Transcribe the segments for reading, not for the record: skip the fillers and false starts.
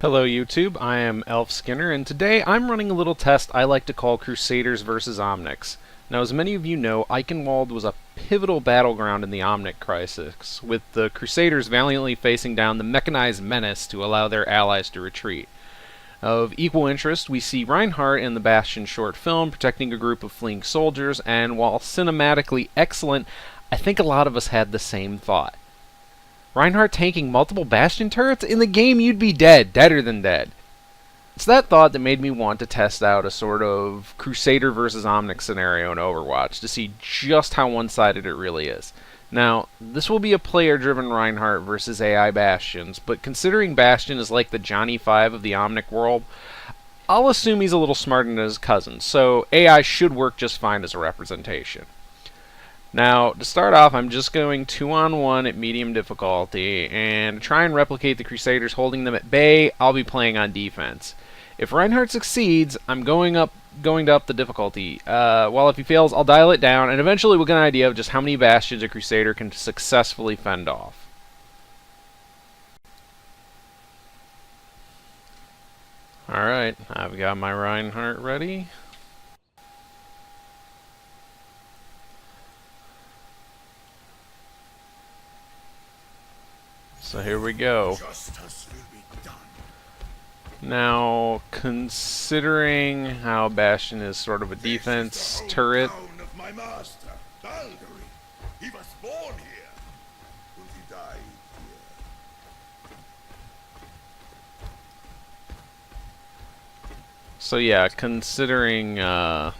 Hello YouTube, I am Elf Skinner, and today I'm running a little test I like to call Crusaders versus Omnics. Now, as many of you know, Eichenwalde was a pivotal battleground in the Omnic crisis, with the Crusaders valiantly facing down the mechanized menace to allow their allies to retreat. Of equal interest, we see Reinhardt in the Bastions short film protecting a group of fleeing soldiers, and while cinematically excellent, I think a lot of us had the same thought. Reinhardt tanking multiple Bastion turrets? In the game, you'd be dead. Deader than dead. It's that thought that made me want to test out a sort of Crusader versus Omnic scenario in Overwatch to see just how one-sided it really is. Now, this will be a player-driven Reinhardt versus AI Bastions, but considering Bastion is like the Johnny 5 of the Omnic world, I'll assume he's a little smarter than his cousin, so AI should work just fine as a representation. Now, to start off, I'm just going 2-on-1 at medium difficulty, and to try and replicate the Crusaders holding them at bay, I'll be playing on defense. If Reinhardt succeeds, I'm going to up the difficulty, while if he fails, I'll dial it down, and eventually we'll get an idea of just how many Bastions a Crusader can successfully fend off. Alright, I've got my Reinhardt ready. So here we go. Now, considering how Bastion is sort of a defense turret, so yeah, considering kind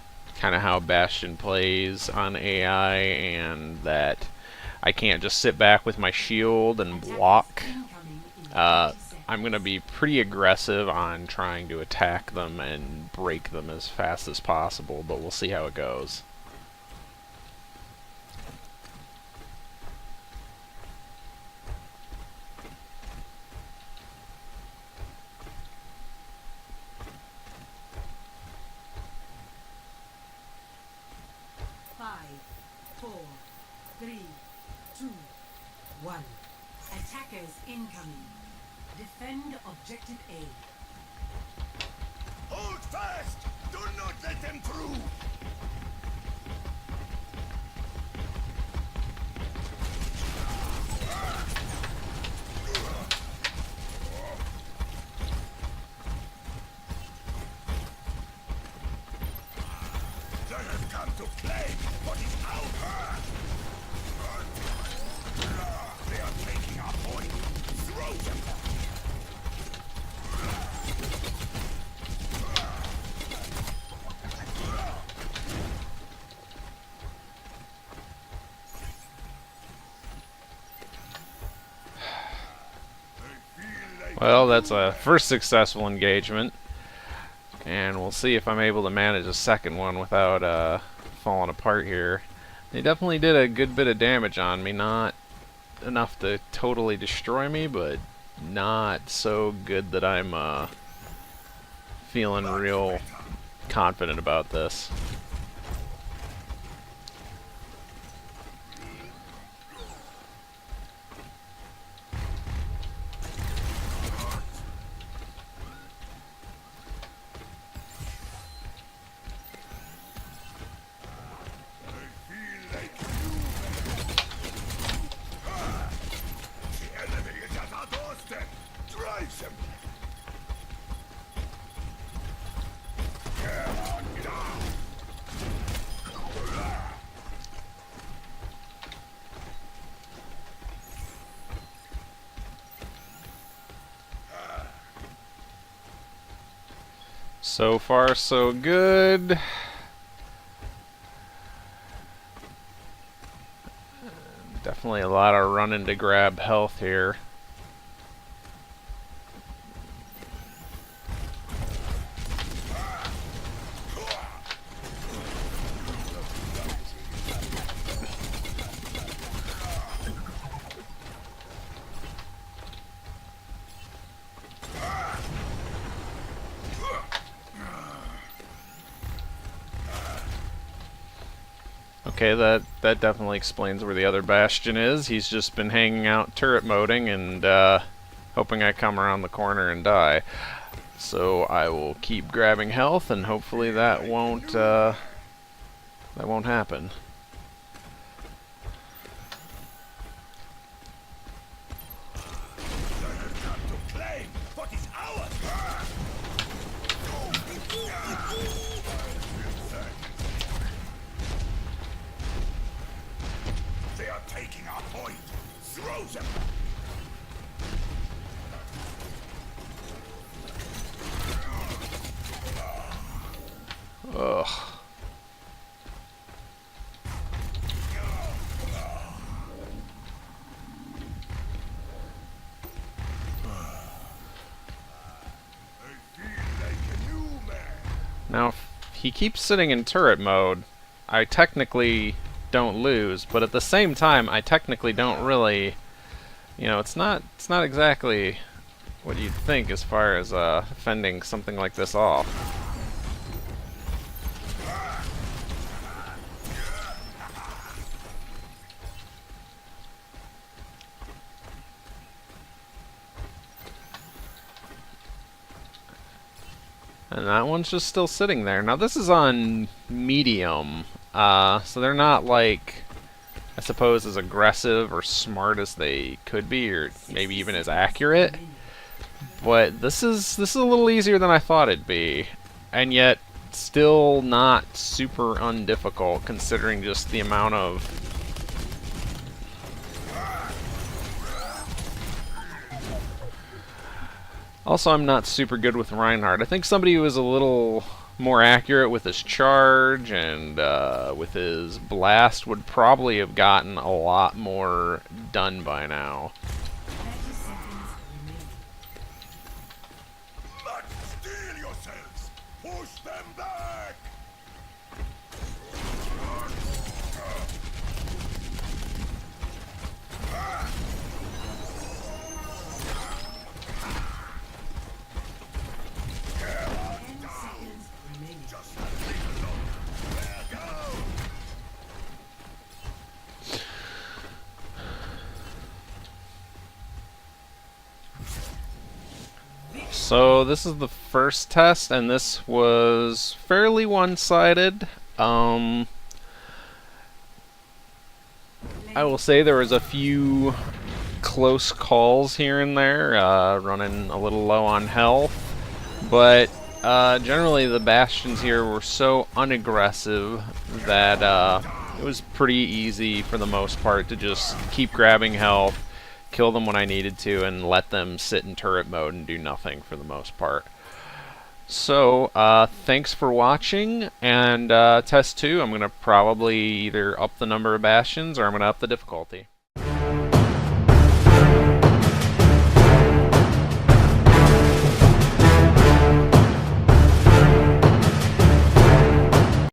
of how Bastion plays on AI and that I can't just sit back with my shield and block, I'm going to be pretty aggressive on trying to attack them and break them as fast as possible, but we'll see how it goes. Attackers incoming. Defend objective A. Hold fast! Do not let them through! They have come to play what is out! They are taking our point! Throw them! Well, that's a first successful engagement, and we'll see if I'm able to manage a second one without falling apart here. They definitely did a good bit of damage on me, not enough to totally destroy me, but not so good that I'm feeling real confident about this. So far, so good. Definitely a lot of running to grab health here. Okay, that definitely explains where the other Bastion is. He's just been hanging out turret moding and hoping I come around the corner and die. So I will keep grabbing health, and hopefully that won't happen. They are taking our point. Throw them. Ugh. Now, if he keeps sitting in turret mode, I technically don't lose, but at the same time, I technically don't really, you know, it's not exactly what you'd think as far as fending something like this off. And that one's just still sitting there. Now this is on medium, so they're not like, I suppose, as aggressive or smart as they could be, or maybe even as accurate. But this is a little easier than I thought it'd be, and yet still not super undifficult considering just the amount of. Also, I'm not super good with Reinhardt. I think somebody who was a little more accurate with his charge and with his blast would probably have gotten a lot more done by now. 30 seconds remaining. Not steal yourselves. Push them back. So this is the first test, and this was fairly one-sided. I will say there was a few close calls here and there, running a little low on health, but generally the Bastions here were so unaggressive that it was pretty easy for the most part to just keep grabbing health, kill them when I needed to, and let them sit in turret mode and do nothing for the most part. So, thanks for watching, and test 2, I'm going to probably either up the number of Bastions or I'm going to up the difficulty.